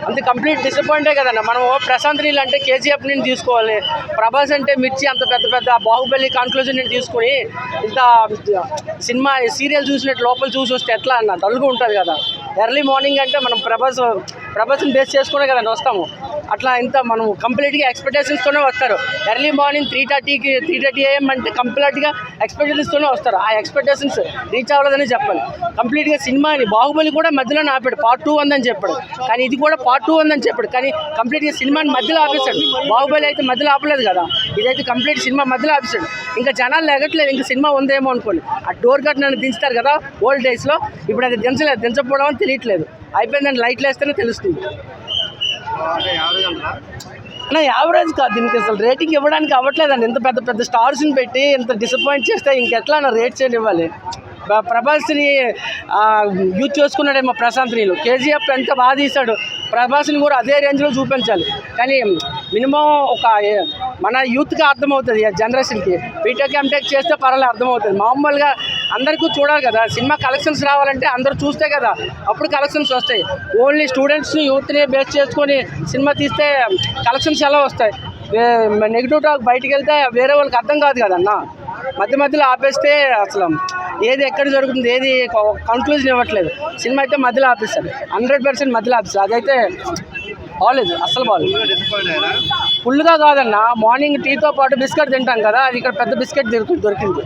అంతే కంప్లీట్ డిసప్పాయింటే కదన్న. మనం ప్రశాంత్ నీళ్ళు అంటే కేజీఎఫ్ నేను తీసుకోవాలి, ప్రభాస్ అంటే మిర్చి అంత పెద్ద పెద్ద బాహుబలి కన్క్లూజన్ నేను తీసుకొని ఇంత సినిమా సీరియల్ చూసినట్టు లోపల చూసి వస్తే ఎట్లా అన్న, డల్గా ఉంటుంది కదా. ఎర్లీ మార్నింగ్ అంటే మనం ప్రభాస్ని బేస్ చేసుకునే కదండి వస్తాము. అట్లా ఇంత మనం కంప్లీట్గా ఎక్స్పెక్టేషన్స్తోనే వస్తారు. ఎర్లీ మార్నింగ్ 3:30 AM అంటే కంప్లీట్గా ఎక్స్పెక్టేషన్స్తోనే వస్తారు. ఆ ఎక్స్పెక్టేషన్స్ రీచ్ అవ్వలేదని చెప్పాలి. కంప్లీట్గా సినిమాని బాహుబలి కూడా మధ్యలో ఆపాడు, Part 2 ఉందని చెప్పాడు. కానీ ఇది కూడా Part 2 ఉందని చెప్పాడు. కానీ కంప్లీట్గా సినిమాని మధ్యలో ఆపేశాడు. బాహుబలి అయితే మధ్యలో ఆపలేదు కదా, ఇదైతే కంప్లీట్ సినిమా మధ్యలో ఆపేశాడు. ఇంకా జనాలు ఎగట్లేదు, ఇంకా సినిమా ఉందేమో అనుకోండి. ఆ డోర్ కట్ నన్ను దించుతారు కదా ఓల్డ్ డేస్లో, ఇప్పుడు అది దించకపోవడం అని తెలియట్లేదు. అయిపోయిందని లైట్లు వేస్తేనే తెలుస్తుంది. అన్న యావరేజ్ కాదు, దీనికి అసలు రేటింగ్ ఇవ్వడానికి అవ్వట్లేదండి. ఇంత పెద్ద పెద్ద స్టార్స్ని పెట్టి ఇంత డిసప్పాయింట్ చేస్తే ఇంకెట్లా అన్న రేట్స్ ఏమి ఇవ్వాలి. ప్రభాస్ని యూజ్ చేసుకున్నాడేమో ప్రశాంత్ నీళ్ళు. కేజీఎఫ్ ఎంత బాగా తీశాడు, ప్రభాస్ని కూడా అదే రేంజ్లో చూపించాలి. కానీ మినిమం ఒక మన యూత్కి అర్థమవుతుంది, జనరేషన్కి బీటెక్ ఎంటెక్ చేస్తే పర్వాలేదు అర్థమవుతుంది. మామూలుగా అందరికీ చూడాలి కదా, సినిమా కలెక్షన్స్ రావాలంటే అందరూ చూస్తే కదా అప్పుడు కలెక్షన్స్ వస్తాయి. ఓన్లీ స్టూడెంట్స్ని యూత్ని బేస్ చేసుకొని సినిమా తీస్తే కలెక్షన్స్ ఎలా వస్తాయి? నెగిటివ్ టాక్ బయటికి వెళ్తే వేరే వాళ్ళకి అర్థం కాదు కదన్న. మధ్యలో ఆపేస్తే అసలు ఏది ఎక్కడ జరుగుతుంది ఏది కంక్లూజన్ ఇవ్వట్లేదు. సినిమా అయితే మధ్యలో ఆపేస్తారు, 100% మధ్యలో ఆపేస్తారు. అదైతే బాగాలేదు, అస్సలు బాగాలేదు. ఫుల్గా కాదన్న, మార్నింగ్ టీతో పాటు బిస్కెట్ తింటాం కదా, అది ఇక్కడ పెద్ద బిస్కెట్ దొరికింది.